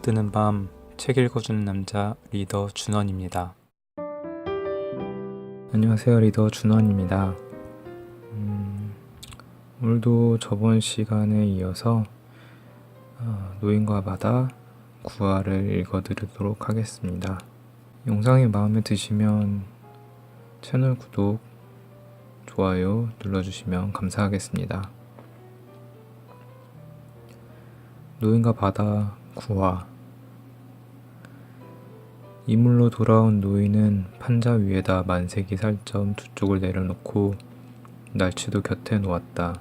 딱 뜨는 밤 책 읽어주는 남자 리더 준원입니다. 안녕하세요, 리더 준원입니다. 오늘도 저번 시간에 이어서 노인과 바다 9화를 읽어드리도록 하겠습니다. 영상이 마음에 드시면 채널 구독, 좋아요 눌러주시면 감사하겠습니다. 노인과 바다 9화. 이물로 돌아온 노인은 판자 위에다 만세기 살점 2쪽을 내려놓고 날치도 곁에 놓았다.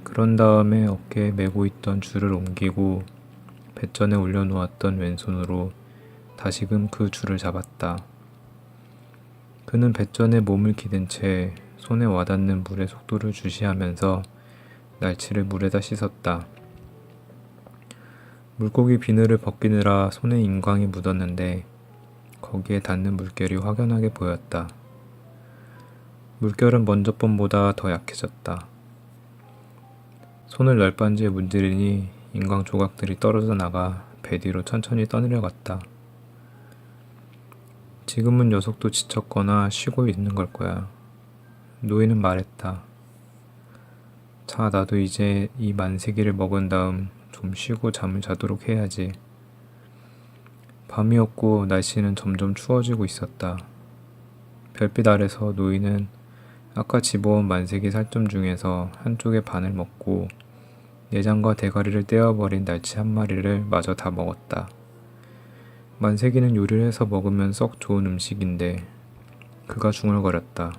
그런 다음에 어깨에 메고 있던 줄을 옮기고 뱃전에 올려놓았던 왼손으로 다시금 그 줄을 잡았다. 그는 뱃전에 몸을 기댄 채 손에 와닿는 물의 속도를 주시하면서 날치를 물에다 씻었다. 물고기 비늘을 벗기느라 손에 인광이 묻었는데 거기에 닿는 물결이 확연하게 보였다. 물결은 먼저 번보다 더 약해졌다. 손을 널빤지에 문지르니 인광 조각들이 떨어져 나가 배 뒤로 천천히 떠내려갔다. 지금은 녀석도 지쳤거나 쉬고 있는 걸 거야. 노인은 말했다. 자, 나도 이제 이 만세기를 먹은 다음 좀 쉬고 잠을 자도록 해야지. 밤이었고 날씨는 점점 추워지고 있었다. 별빛 아래서 노인은 아까 집어온 만세기 살점 중에서 한쪽의 반을 먹고 내장과 대가리를 떼어버린 날치 한 마리를 마저 다 먹었다. 만세기는 요리를 해서 먹으면 썩 좋은 음식인데 그가 중얼거렸다.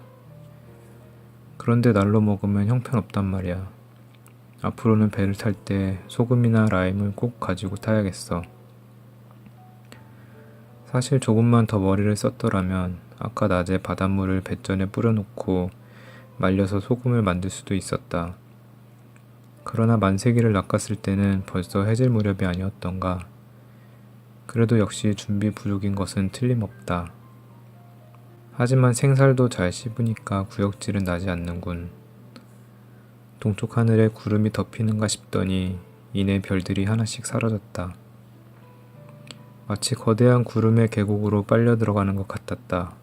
그런데 날로 먹으면 형편없단 말이야. 앞으로는 배를 탈 때 소금이나 라임을 꼭 가지고 타야겠어. 사실 조금만 더 머리를 썼더라면 아까 낮에 바닷물을 뱃전에 뿌려놓고 말려서 소금을 만들 수도 있었다. 그러나 만세기를 낚았을 때는 벌써 해질 무렵이 아니었던가. 그래도 역시 준비 부족인 것은 틀림없다. 하지만 생살도 잘 씹으니까 구역질은 나지 않는군. 동쪽 하늘에 구름이 덮이는가 싶더니 이내 별들이 하나씩 사라졌다. 마치 거대한 구름의 계곡으로 빨려 들어가는 것 같았다.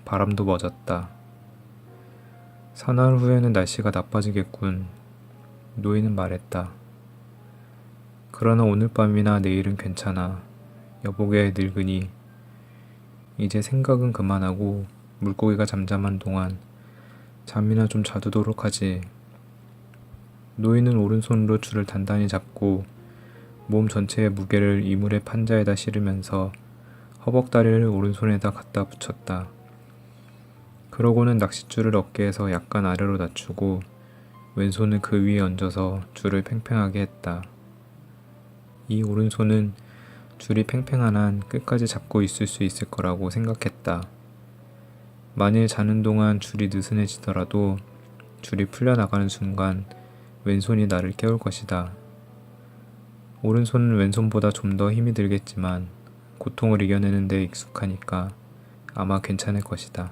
바람도 멎었다. 사나흘 후에는 날씨가 나빠지겠군. 노인은 말했다. 그러나 오늘 밤이나 내일은 괜찮아. 여보게 늙으니 이제 생각은 그만하고 물고기가 잠잠한 동안 잠이나 좀 자두도록 하지. 노인은 오른손으로 줄을 단단히 잡고 몸 전체의 무게를 이물의 판자에다 실으면서 허벅다리를 오른손에다 갖다 붙였다. 그러고는 낚싯줄을 어깨에서 약간 아래로 낮추고 왼손을 그 위에 얹어서 줄을 팽팽하게 했다. 이 오른손은 줄이 팽팽한 한 끝까지 잡고 있을 수 있을 거라고 생각했다. 만일 자는 동안 줄이 느슨해지더라도 줄이 풀려나가는 순간 왼손이 나를 깨울 것이다. 오른손은 왼손보다 좀 더 힘이 들겠지만 고통을 이겨내는 데 익숙하니까 아마 괜찮을 것이다.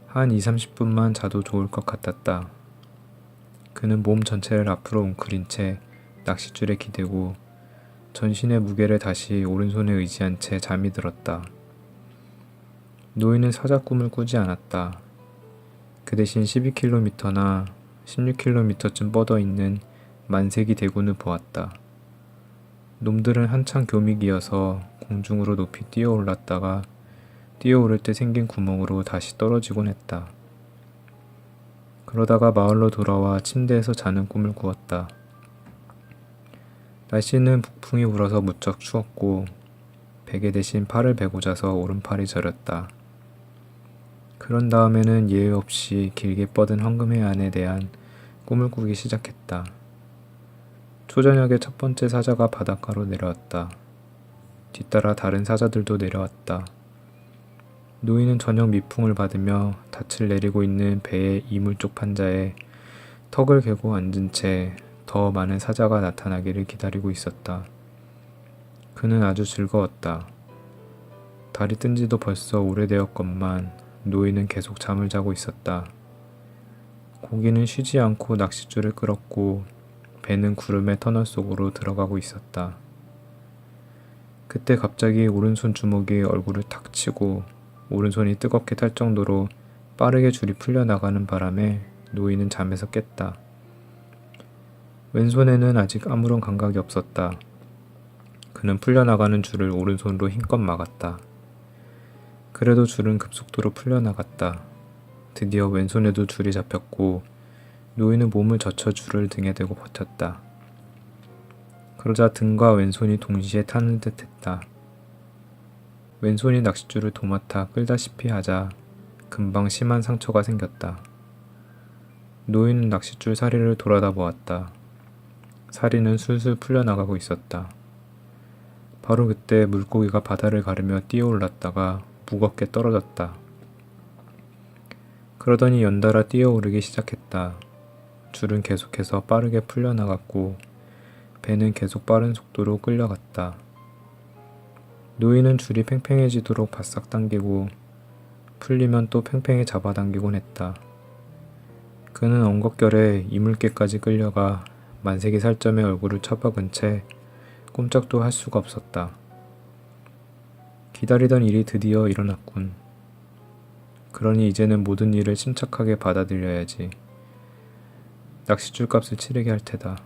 한 20-30분만 자도 좋을 것 같았다. 그는 몸 전체를 앞으로 웅크린 채 낚싯줄에 기대고 전신의 무게를 다시 오른손에 의지한 채 잠이 들었다. 노인은 사자 꿈을 꾸지 않았다. 그 대신 12km나 16km쯤 뻗어있는 만세기 대군을 보았다. 놈들은 한창 교미기여서 공중으로 높이 뛰어올랐다가 뛰어오를 때 생긴 구멍으로 다시 떨어지곤 했다. 그러다가 마을로 돌아와 침대에서 자는 꿈을 꾸었다. 날씨는 북풍이 불어서 무척 추웠고 베개 대신 팔을 베고 자서 오른팔이 저렸다. 그런 다음에는 예외 없이 길게 뻗은 황금해 안에 대한 꿈을 꾸기 시작했다. 초저녁에 첫 번째 사자가 바닷가로 내려왔다. 뒤따라 다른 사자들도 내려왔다. 노인은 저녁 미풍을 받으며 닻을 내리고 있는 배의 이물 쪽 판자에 턱을 개고 앉은 채 더 많은 사자가 나타나기를 기다리고 있었다. 그는 아주 즐거웠다. 달이 뜬 지도 벌써 오래되었건만 노인은 계속 잠을 자고 있었다. 고기는 쉬지 않고 낚싯줄을 끌었고 배는 구름의 터널 속으로 들어가고 있었다. 그때 갑자기 오른손 주먹이 얼굴을 탁 치고 오른손이 뜨겁게 탈 정도로 빠르게 줄이 풀려나가는 바람에 노인은 잠에서 깼다. 왼손에는 아직 아무런 감각이 없었다. 그는 풀려나가는 줄을 오른손으로 힘껏 막았다. 그래도 줄은 급속도로 풀려나갔다. 드디어 왼손에도 줄이 잡혔고 노인은 몸을 젖혀 줄을 등에 대고 버텼다. 그러자 등과 왼손이 동시에 타는 듯 했다. 왼손이 낚싯줄을 도맡아 끌다시피 하자 금방 심한 상처가 생겼다. 노인은 낚싯줄 사리를 돌아다 보았다. 사리는 술술 풀려나가고 있었다. 바로 그때 물고기가 바다를 가르며 뛰어올랐다가 무겁게 떨어졌다. 그러더니 연달아 뛰어오르기 시작했다. 줄은 계속해서 빠르게 풀려나갔고 배는 계속 빠른 속도로 끌려갔다. 노인은 줄이 팽팽해지도록 바싹 당기고 풀리면 또 팽팽히 잡아당기곤 했다. 그는 엉겁결에 이물개까지 끌려가 만세기 살점에 얼굴을 처박은 채 꼼짝도 할 수가 없었다. 기다리던 일이 드디어 일어났군. 그러니 이제는 모든 일을 침착하게 받아들여야지. 낚싯줄 값을 치르게 할 테다.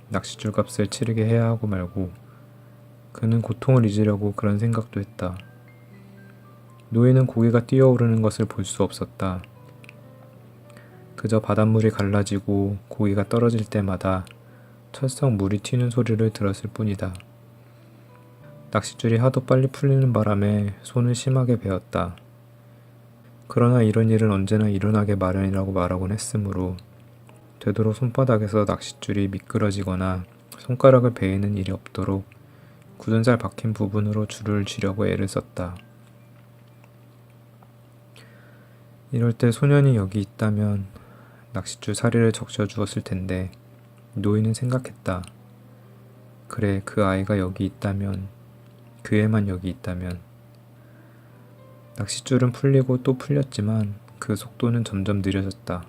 낚싯줄 값을 치르게 해야 하고 말고. 그는 고통을 잊으려고 그런 생각도 했다. 노인은 고기가 뛰어오르는 것을 볼 수 없었다. 그저 바닷물이 갈라지고 고기가 떨어질 때마다 철썩 물이 튀는 소리를 들었을 뿐이다. 낚싯줄이 하도 빨리 풀리는 바람에 손을 심하게 베었다. 그러나 이런 일은 언제나 일어나게 마련이라고 말하곤 했으므로 되도록 손바닥에서 낚싯줄이 미끄러지거나 손가락을 베이는 일이 없도록 굳은 살 박힌 부분으로 줄을 쥐려고 애를 썼다. 이럴 때 소년이 여기 있다면 낚싯줄 사리를 적셔주었을 텐데 노인은 생각했다. 그래, 그 아이가 여기 있다면, 그 애만 여기 있다면. 낚싯줄은 풀리고 또 풀렸지만 그 속도는 점점 느려졌다.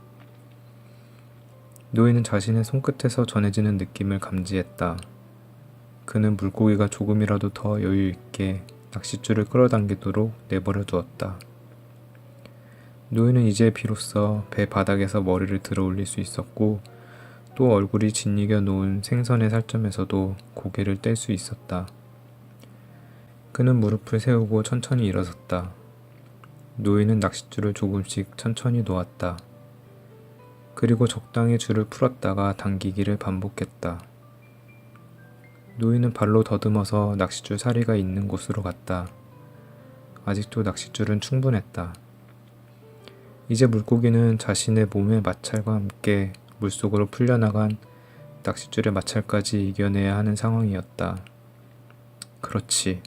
노인은 자신의 손끝에서 전해지는 느낌을 감지했다. 그는 물고기가 조금이라도 더 여유 있게 낚싯줄을 끌어당기도록 내버려 두었다. 노인은 이제 비로소 배 바닥에서 머리를 들어 올릴 수 있었고 또 얼굴이 짓이겨 놓은 생선의 살점에서도 고개를 뗄 수 있었다. 그는 무릎을 세우고 천천히 일어섰다. 노인은 낚싯줄을 조금씩 천천히 놓았다. 그리고 적당히 줄을 풀었다가 당기기를 반복했다. 노인은 발로 더듬어서 낚싯줄 사리가 있는 곳으로 갔다. 아직도 낚싯줄은 충분했다. 이제 물고기는 자신의 몸의 마찰과 함께 물속으로 풀려나간 낚싯줄의 마찰까지 이겨내야 하는 상황이었다. 그렇지.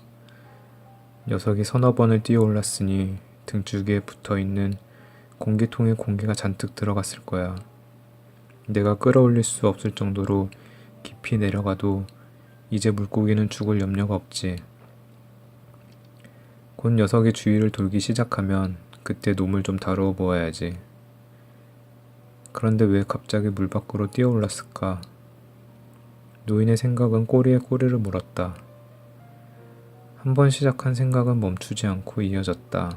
녀석이 서너 번을 뛰어올랐으니 등줄기에 붙어있는 공기통에 공기가 잔뜩 들어갔을 거야. 내가 끌어올릴 수 없을 정도로 깊이 내려가도 이제 물고기는 죽을 염려가 없지. 곧 녀석이 주위를 돌기 시작하면 그때 놈을 좀 다루어 보아야지. 그런데 왜 갑자기 물 밖으로 뛰어올랐을까? 노인의 생각은 꼬리에 꼬리를 물었다. 한 번 시작한 생각은 멈추지 않고 이어졌다.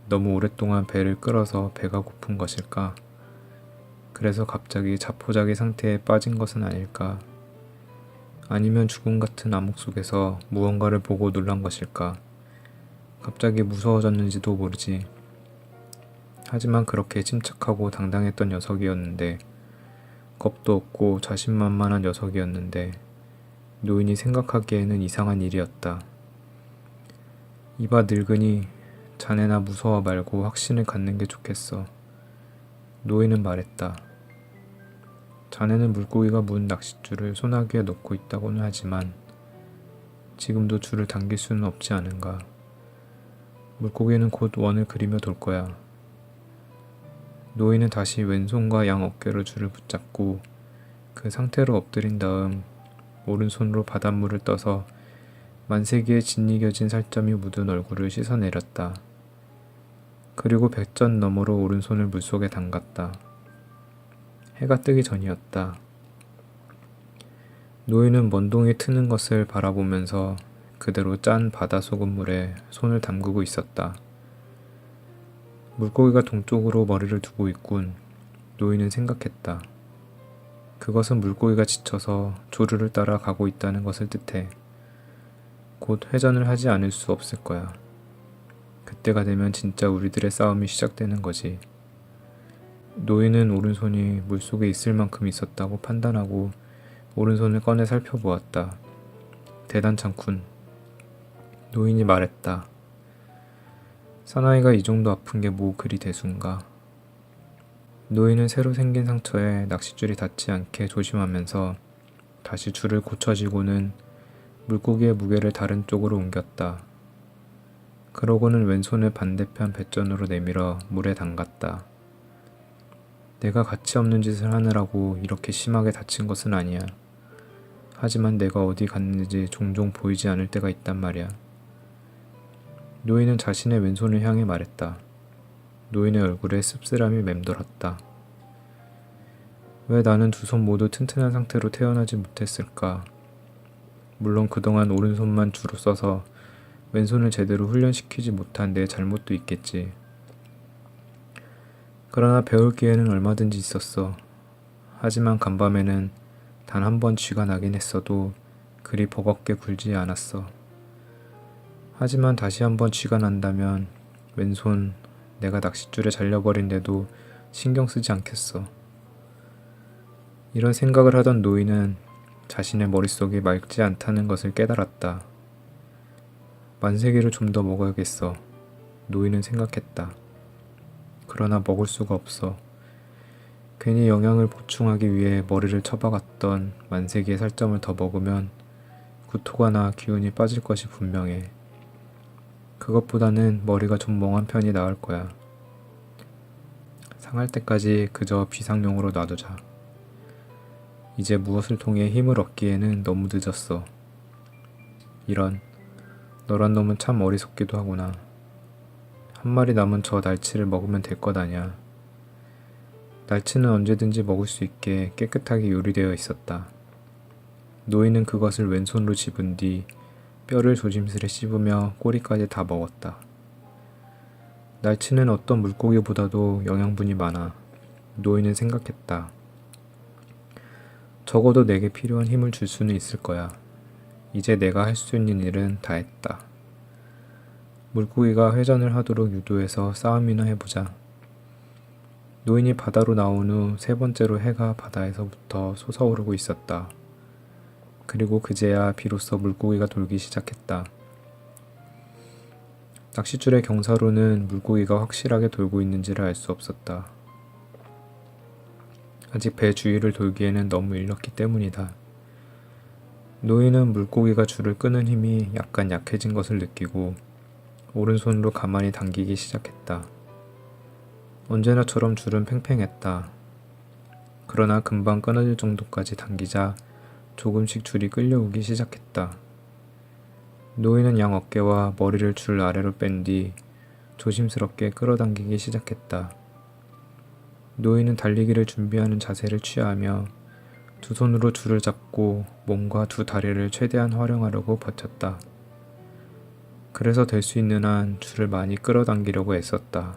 너무 오랫동안 배를 끌어서 배가 고픈 것일까? 그래서 갑자기 자포자기 상태에 빠진 것은 아닐까? 아니면 죽음 같은 암흑 속에서 무언가를 보고 놀란 것일까? 갑자기 무서워졌는지도 모르지. 하지만 그렇게 침착하고 당당했던 녀석이었는데, 겁도 없고 자신만만한 녀석이었는데 노인이 생각하기에는 이상한 일이었다. 이봐 늙은이, 자네나 무서워 말고 확신을 갖는 게 좋겠어. 노인은 말했다. 자네는 물고기가 문 낚싯줄을 소나기에 넣고 있다고는 하지만 지금도 줄을 당길 수는 없지 않은가. 물고기는 곧 원을 그리며 돌 거야. 노인은 다시 왼손과 양 어깨로 줄을 붙잡고 그 상태로 엎드린 다음 오른손으로 바닷물을 떠서 만세기에 짓이겨진 살점이 묻은 얼굴을 씻어내렸다. 그리고 백전 너머로 오른손을 물속에 담갔다. 해가 뜨기 전이었다. 노인은 먼동이 트는 것을 바라보면서 그대로 짠 바다 소금물에 손을 담그고 있었다. 물고기가 동쪽으로 머리를 두고 있군. 노인은 생각했다. 그것은 물고기가 지쳐서 조류를 따라 가고 있다는 것을 뜻해. 곧 회전을 하지 않을 수 없을 거야. 그때가 되면 진짜 우리들의 싸움이 시작되는 거지. 노인은 오른손이 물속에 있을 만큼 있었다고 판단하고 오른손을 꺼내 살펴보았다. 대단찮군. 노인이 말했다. 사나이가 이 정도 아픈 게 뭐 그리 대수인가. 노인은 새로 생긴 상처에 낚싯줄이 닿지 않게 조심하면서 다시 줄을 고쳐쥐고는 물고기의 무게를 다른 쪽으로 옮겼다. 그러고는 왼손을 반대편 배전으로 내밀어 물에 담갔다. 내가 가치 없는 짓을 하느라고 이렇게 심하게 다친 것은 아니야. 하지만 내가 어디 갔는지 종종 보이지 않을 때가 있단 말이야. 노인은 자신의 왼손을 향해 말했다. 노인의 얼굴에 씁쓸함이 맴돌았다. 왜 나는 두 손 모두 튼튼한 상태로 태어나지 못했을까? 물론 그동안 오른손만 주로 써서 왼손을 제대로 훈련시키지 못한 내 잘못도 있겠지. 그러나 배울 기회는 얼마든지 있었어. 하지만 간밤에는 단 한 번 쥐가 나긴 했어도 그리 버겁게 굴지 않았어. 하지만 다시 한번 쥐가 난다면 왼손 내가 낚싯줄에 잘려버린데도 신경 쓰지 않겠어. 이런 생각을 하던 노인은 자신의 머릿속이 맑지 않다는 것을 깨달았다. 만세기를 좀 더 먹어야겠어. 노인은 생각했다. 그러나 먹을 수가 없어. 괜히 영양을 보충하기 위해 머리를 쳐박았던 만세기의 살점을 더 먹으면 구토가 나 기운이 빠질 것이 분명해. 그것보다는 머리가 좀 멍한 편이 나을 거야. 상할 때까지 그저 비상용으로 놔두자. 이제 무엇을 통해 힘을 얻기에는 너무 늦었어. 이런, 너란 놈은 참 어리석기도 하구나. 한 마리 남은 저 날치를 먹으면 될 것 아냐. 날치는 언제든지 먹을 수 있게 깨끗하게 요리되어 있었다. 노인은 그것을 왼손으로 집은 뒤 뼈를 조심스레 씹으며 꼬리까지 다 먹었다. 날치는 어떤 물고기보다도 영양분이 많아. 노인은 생각했다. 적어도 내게 필요한 힘을 줄 수는 있을 거야. 이제 내가 할 수 있는 일은 다 했다. 물고기가 회전을 하도록 유도해서 싸움이나 해보자. 노인이 바다로 나온 후 세 번째로 해가 바다에서부터 솟아오르고 있었다. 그리고 그제야 비로소 물고기가 돌기 시작했다. 낚싯줄의 경사로는 물고기가 확실하게 돌고 있는지를 알 수 없었다. 아직 배 주위를 돌기에는 너무 일렀기 때문이다. 노인은 물고기가 줄을 끄는 힘이 약간 약해진 것을 느끼고 오른손으로 가만히 당기기 시작했다. 언제나처럼 줄은 팽팽했다. 그러나 금방 끊어질 정도까지 당기자 조금씩 줄이 끌려오기 시작했다. 노인은 양 어깨와 머리를 줄 아래로 뺀 뒤 조심스럽게 끌어당기기 시작했다. 노인은 달리기를 준비하는 자세를 취하며 두 손으로 줄을 잡고 몸과 두 다리를 최대한 활용하려고 버텼다. 그래서 될 수 있는 한 줄을 많이 끌어당기려고 애썼다.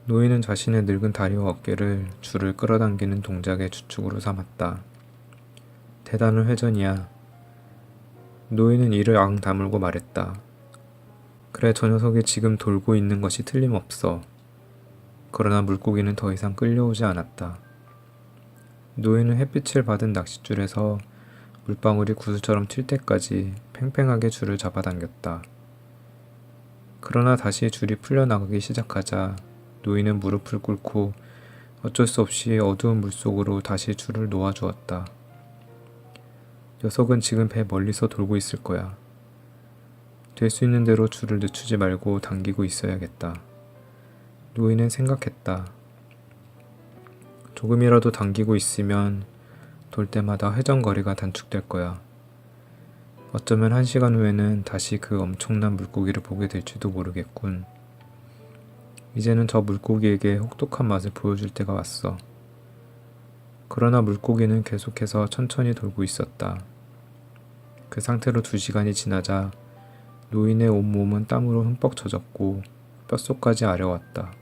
노인은 자신의 늙은 다리와 어깨를 줄을 끌어당기는 동작의 주축으로 삼았다. 대단한 회전이야. 노인은 이를 앙 다물고 말했다. 그래, 저 녀석이 지금 돌고 있는 것이 틀림없어. 그러나 물고기는 더 이상 끌려오지 않았다. 노인은 햇빛을 받은 낚싯줄에서 물방울이 구슬처럼 튈 때까지 팽팽하게 줄을 잡아당겼다. 그러나 다시 줄이 풀려나가기 시작하자 노인은 무릎을 꿇고 어쩔 수 없이 어두운 물속으로 다시 줄을 놓아주었다. 녀석은 지금 배 멀리서 돌고 있을 거야. 될 수 있는 대로 줄을 늦추지 말고 당기고 있어야겠다. 노인은 생각했다. 조금이라도 당기고 있으면 돌 때마다 회전거리가 단축될 거야. 어쩌면 1시간 후에는 다시 그 엄청난 물고기를 보게 될지도 모르겠군. 이제는 저 물고기에게 혹독한 맛을 보여줄 때가 왔어. 그러나 물고기는 계속해서 천천히 돌고 있었다. 그 상태로 2시간이 지나자 노인의 온몸은 땀으로 흠뻑 젖었고 뼛속까지 아려왔다.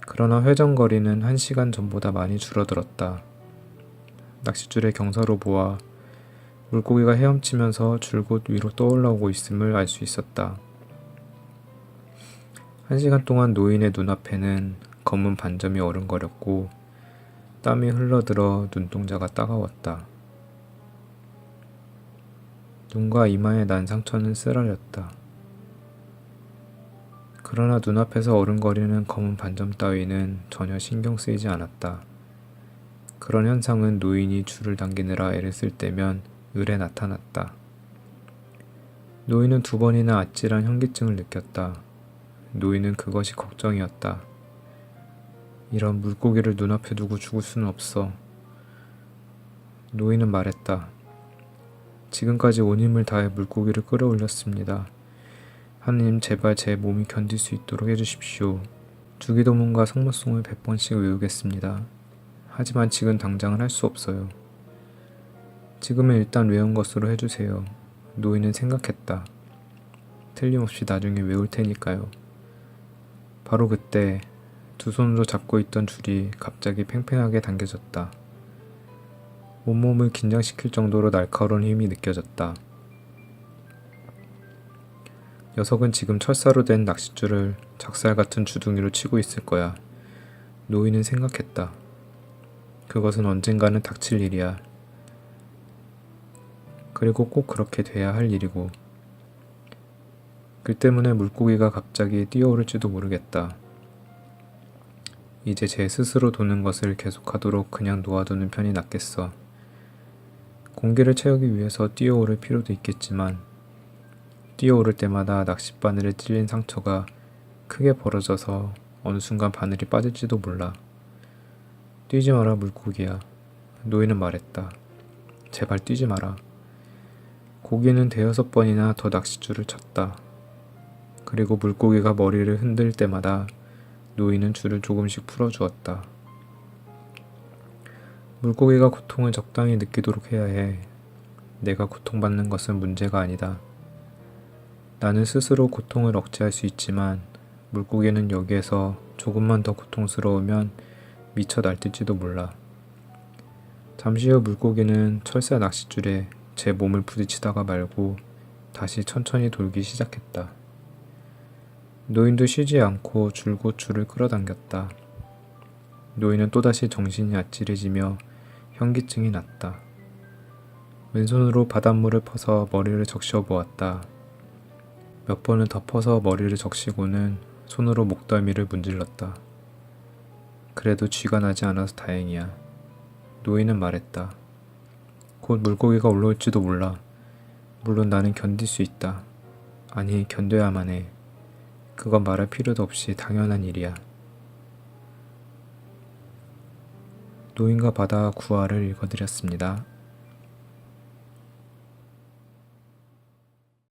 그러나 회전거리는 1시간 전보다 많이 줄어들었다. 낚싯줄에 경사로 보아 물고기가 헤엄치면서 줄곧 위로 떠올라오고 있음을 알 수 있었다. 1시간 동안 노인의 눈앞에는 검은 반점이 어른거렸고 땀이 흘러들어 눈동자가 따가웠다. 눈과 이마에 난 상처는 쓰라렸다. 그러나 눈앞에서 어른거리는 검은 반점 따위는 전혀 신경 쓰이지 않았다. 그런 현상은 노인이 줄을 당기느라 애를 쓸 때면 을에 나타났다. 노인은 2번이나 아찔한 현기증을 느꼈다. 노인은 그것이 걱정이었다. 이런 물고기를 눈앞에 두고 죽을 수는 없어. 노인은 말했다. 지금까지 온 힘을 다해 물고기를 끌어올렸습니다. 하느님 제발 제 몸이 견딜 수 있도록 해주십시오. 주기도문과 성모송을 100번씩 외우겠습니다. 하지만 지금 당장은 할 수 없어요. 지금은 일단 외운 것으로 해주세요. 노인은 생각했다. 틀림없이 나중에 외울 테니까요. 바로 그때 2 손으로 잡고 있던 줄이 갑자기 팽팽하게 당겨졌다. 온몸을 긴장시킬 정도로 날카로운 힘이 느껴졌다. 녀석은 지금 철사로 된 낚싯줄을 작살 같은 주둥이로 치고 있을 거야. 노인은 생각했다. 그것은 언젠가는 닥칠 일이야. 그리고 꼭 그렇게 돼야 할 일이고. 그 때문에 물고기가 갑자기 뛰어오를지도 모르겠다. 이제 제 스스로 도는 것을 계속하도록 그냥 놓아두는 편이 낫겠어. 공기를 채우기 위해서 뛰어오를 필요도 있겠지만 뛰어오를 때마다 낚싯바늘에 찔린 상처가 크게 벌어져서 어느 순간 바늘이 빠질지도 몰라. 뛰지 마라 물고기야. 노인은 말했다. 제발 뛰지 마라. 고기는 5-6번이나 더 낚싯줄을 쳤다. 그리고 물고기가 머리를 흔들 때마다 노인은 줄을 조금씩 풀어주었다. 물고기가 고통을 적당히 느끼도록 해야 해. 내가 고통받는 것은 문제가 아니다. 나는 스스로 고통을 억제할 수 있지만 물고기는 여기에서 조금만 더 고통스러우면 미쳐 날뛸지도 몰라. 잠시 후 물고기는 철사 낚싯줄에 제 몸을 부딪히다가 말고 다시 천천히 돌기 시작했다. 노인도 쉬지 않고 줄곧 줄을 끌어당겼다. 노인은 또다시 정신이 아찔해지며 현기증이 났다. 왼손으로 바닷물을 퍼서 머리를 적셔 보았다. 몇 번을 더 퍼서 머리를 적시고는 손으로 목덜미를 문질렀다. 그래도 쥐가 나지 않아서 다행이야. 노인은 말했다. 곧 물고기가 올라올지도 몰라. 물론 나는 견딜 수 있다. 아니, 견뎌야만 해. 그건 말할 필요도 없이 당연한 일이야. 노인과 바다 구화를 읽어드렸습니다.